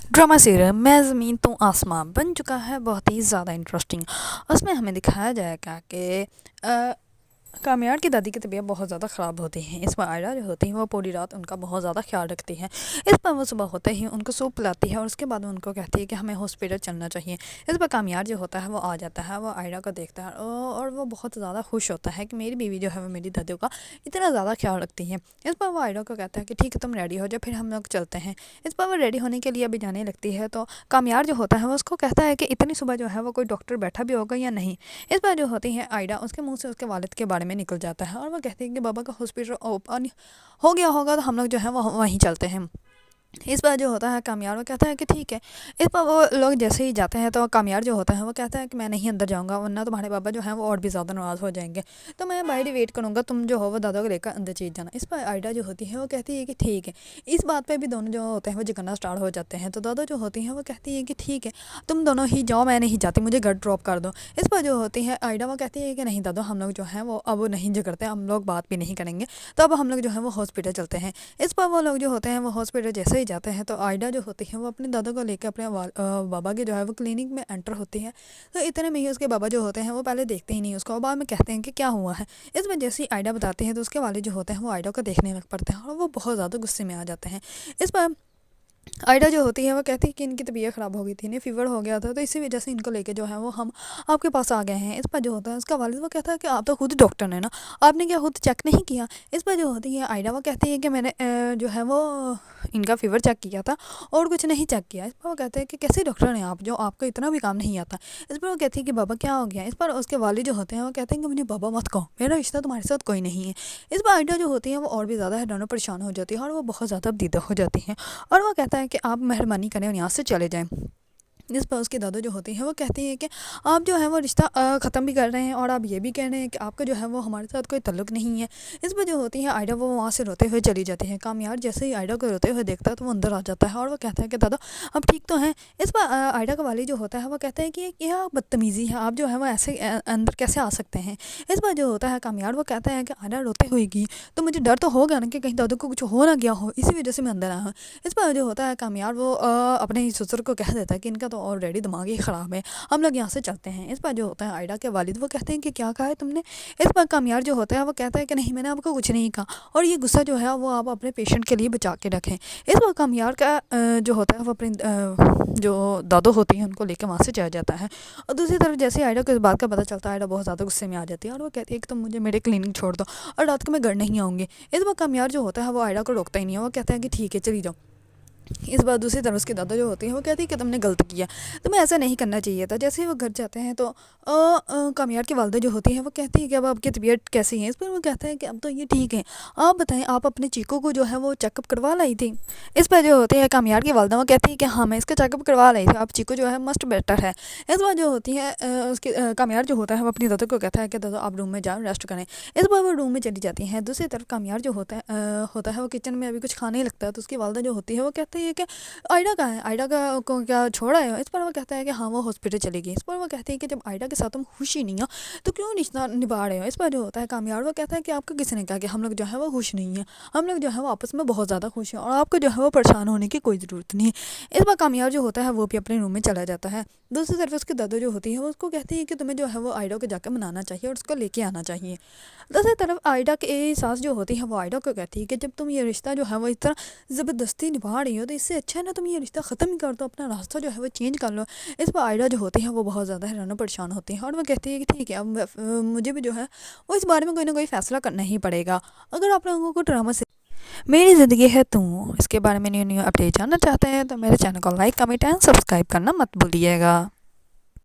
Drama serial मैं ज़मीन तू आसमां बन चुका है बहुत ही ज़्यादा इंटरेस्टिंग। उसमें हमें दिखाया जाएगा कि कामयार की दादी की तबीयत बहुत ज़्यादा ख़राब होती है। इस पर आयरा जो होती है वो पूरी रात उनका बहुत ज़्यादा ख्याल रखती है। इस पर वो सुबह होते ही उनको सूप पिलाती है और उसके बाद उनको कहती है कि हमें हॉस्पिटल चलना चाहिए। इस पर कामयार जो होता है वो आ जाता है, वो आयरा को देखता है और वो बहुत ज़्यादा खुश होता है कि मेरी बीवी जो है वो मेरी दादी का इतना ज़्यादा ख्याल रखती है। इस पर वो आयरा को कहता है कि ठीक है तुम रेडी हो जाओ, फिर हम लोग चलते हैं। इस पर वो रेडी होने के लिए अभी जाने लगती है तो कामयार जो होता है वो उसको कहता है कि इतनी सुबह जो है वो कोई डॉक्टर बैठा भी होगा या नहीं। इस पर जो होती है आयरा उसके मुंह से उसके वालिद के बारे में निकल जाता है और वो कहती है कि बाबा का हॉस्पिटल ओपन हो गया होगा तो हम लोग जो है वो वहीं चलते हैं। इस बार जो होता है कामयार वो कहता है कि ठीक है। इस पर वो लोग जैसे ही जाते हैं तो कामयार जो होता है वो कहता है कि मैं नहीं अंदर जाऊंगा वरना तुम्हारे पापा जो हैं वो और भी ज़्यादा नाराज़ हो जाएंगे, तो मैं बाहर ही वेट करूंगा, तुम जो हो वो दादा को लेकर अंदर चीज जाना। इस पर आयडा जो होती है वो कहती है कि ठीक है। इस बात पर भी दोनों जो होते हैं वो झगड़ना स्टार्ट हो जाते हैं, तो दादा जो होती हैं वो कहती है कि ठीक है तुम दोनों ही जाओ, मैं नहीं जाती, मुझे घर ड्रॉप कर दो। इस पर जो होती है आयडा वो कहती है कि नहीं दादा हम लोग जो हैं वो अब नहीं झगड़ते, हम लोग बात भी नहीं करेंगे, तो अब हम लोग जो है वो हॉस्पिटल चलते हैं। इस पर वो लोग जो होते हैं वो हॉस्पिटल जैसे ही जाते हैं तो आयडा जो होती है वो अपने दादा को लेकर अपने बाबा के जो है वो क्लिनिक में एंटर होती है। तो इतने में ही उसके बाबा जो होते हैं वो पहले देखते ही नहीं उसको, बाद में कहते हैं कि क्या हुआ है। इस वजह से आयडा बताते हैं तो उसके वाले जो होते हैं वो आयडा को देखने लग पड़ते हैं और वो बहुत ज़्यादा गुस्से में आ जाते हैं। इस पर आयडा जो होती है वो कहती है कि इनकी तबीयत ख़राब हो गई थी, इन्हें फीवर हो गया था, तो इसी वजह से इनको लेके जो है वो हम आपके पास आ गए हैं। इस पर जो होता है उसका वालिद वो कहता है कि आप तो खुद डॉक्टर हैं ना, आपने क्या खुद चेक नहीं किया। इस पर जो होती है आयडा वो कहती है कि मैंने जो है वो इनका फीवर चेक किया था और कुछ नहीं चेक किया। इस पर वो कहते हैं कि कैसे डॉक्टर हैं आप जो आपको इतना भी काम नहीं आता। इस पर वो कहती है कि बाबा क्या हो गया। इस पर उसके वालिद जो होते हैं वो कहते हैं कि मुझे बाबा मत कहो, मेरा रिश्ता तुम्हारे साथ कोई नहीं है। इस पर आयडा जो होती है वो और भी ज़्यादा हैरान परेशान हो जाती है और वो बहुत ज़्यादा दीदा हो जाती हैं और वो कहता है कि आप मेहरबानी करें और यहाँ से चले जाएं। जिस पर उसकी दादा जो होती है वो कहती है कि आप जो है वो रिश्ता ख़त्म भी कर रहे हैं और आप ये भी कह रहे हैं कि आपका जो है वो हमारे साथ कोई ताल्लुक नहीं है। इस पर जो होती है आयडा वो वहाँ से रोते हुए चली जाती है। कामयार जैसे ही आयडा को रोते हुए देखता है तो वो अंदर आ जाता है और वो कहता है कि दादा आप ठीक तो हैं। इस पर आयडा का वाली जो होता है वो कहता है कि यह बदतमीज़ी है, आप जो है वो ऐसे अंदर कैसे आ सकते हैं। इस पर जो होता है कामयार वो कहता है कि आयडा रोते हुए गई तो मुझे डर तो होगा ना कि कहीं दादू को कुछ हो ना गया हो, इसी वजह से मैं अंदर आया हूँ। इस पर जो होता है कामयार वो अपने ससुर को कह देता है कि इनका तो ऑलरेडी दिमाग ही ख़राब है, हम लोग यहाँ से चलते हैं। इस पर जो होता है आयडा के वालिद वो कहते हैं कि क्या कहा है तुमने। इस पर कामयार जो होता है वो कहता है कि नहीं मैंने आपको कुछ नहीं कहा और ये गुस्सा जो है वो आप अपने पेशेंट के लिए बचा के रखें। इस पर कामयार का जो होता है वो अपनी जो दादो होती हैं उनको लेकर वहाँ से चला जाता है। और दूसरी तरफ जैसे आयडा को इस बात का पता चलता है आयडा बहुत ज़्यादा गुस्से में आ जाती है और वो कहती है कि तुम मुझे मेरे क्लिनिक छोड़ दो और रात को मैं घर नहीं आऊँगी। इस पर कामयार जो होता है वो आयडा को रोकता ही नहीं है, वो कहता है कि ठीक है चली जाओ। इस बार दूसरी तरफ उसकी दादा जो होती है वो कहती है कि तुमने गलत किया, तुम्हें ऐसा नहीं करना चाहिए था। जैसे ही वो घर जाते हैं तो कामयार की वालदा जो होती है वो कहती है कि अब आपकी तबीयत कैसी है। इस पर वो कहता है कि अब तो ये ठीक है, आप बताएं आप अपने चीकू को जो है वो चेकअप करवा लाई थी। इस पर जो होती है कामयार की वालदा वो कहती है कि हाँ मैं इसका चेकअप करवा लाई थी, अब चीकू जो है मस्ट बेटर है। इस बार जो होती है उसकी कामयार जो होता है वो अपनी दादा को कहता है कि दादा आप रूम में जाओ रेस्ट करें। इस बार वो रूम में चली जाती हैं। दूसरी तरफ कामयार जो होता है वो किचन में अभी कुछ खाने लगता है, तो उसकी वालदा जो होती है वो कहती है कि आयडा कहाँ है, आयडा का को क्या छोड़ा है। इस पर वो कहता है कि हाँ वो हॉस्पिटल चली गई। इस पर वो कहते हैं कि जब आयडा के साथ तुम खुश ही नहीं हो तो क्यों रिश्ता निभा रहे हो। इस पर जो होता है कामयार वो कहता है कि आपको किसी ने कहा कि हम लोग जो है वो खुश नहीं है, हम लोग जो है वो आपस में बहुत ज़्यादा खुश हैं और आपको जो है वो परेशान होने की कोई ज़रूरत नहीं है। इस बार कामयार जो होता है वो भी अपने रूम में चला जाता है। दूसरी तरफ उसकी दादा जो होती है वो उसको कहती है कि तुम्हें जो है वो आयडा को जाकर मनाना चाहिए और उसको लेके आना चाहिए। दूसरी तरफ आयडा की सास जो होती है वो आयडा को कहती है कि जब तुम ये रिश्ता जो है वो इस तरह ज़बरदस्ती निभा रही हो तो इससे अच्छा है ना तुम ये रिश्ता ख़त्म ही कर दो, अपना रास्ता जो है वो चेंज कर लो। इस पर आयडा जो होती है वो बहुत ज़्यादा हैरान परेशान होती है और वो कहती है कि ठीक है अब मुझे भी जो है वो इस बारे में कोई ना कोई फ़ैसला करना ही पड़ेगा। अगर आप लोगों को ड्रामा से मेरी ज़िंदगी है तू इसके बारे में न्यू न्यू अपडेट जानना चाहते हैं तो मेरे चैनल को लाइक कमेंट एंड सब्सक्राइब करना मत भूलिएगा।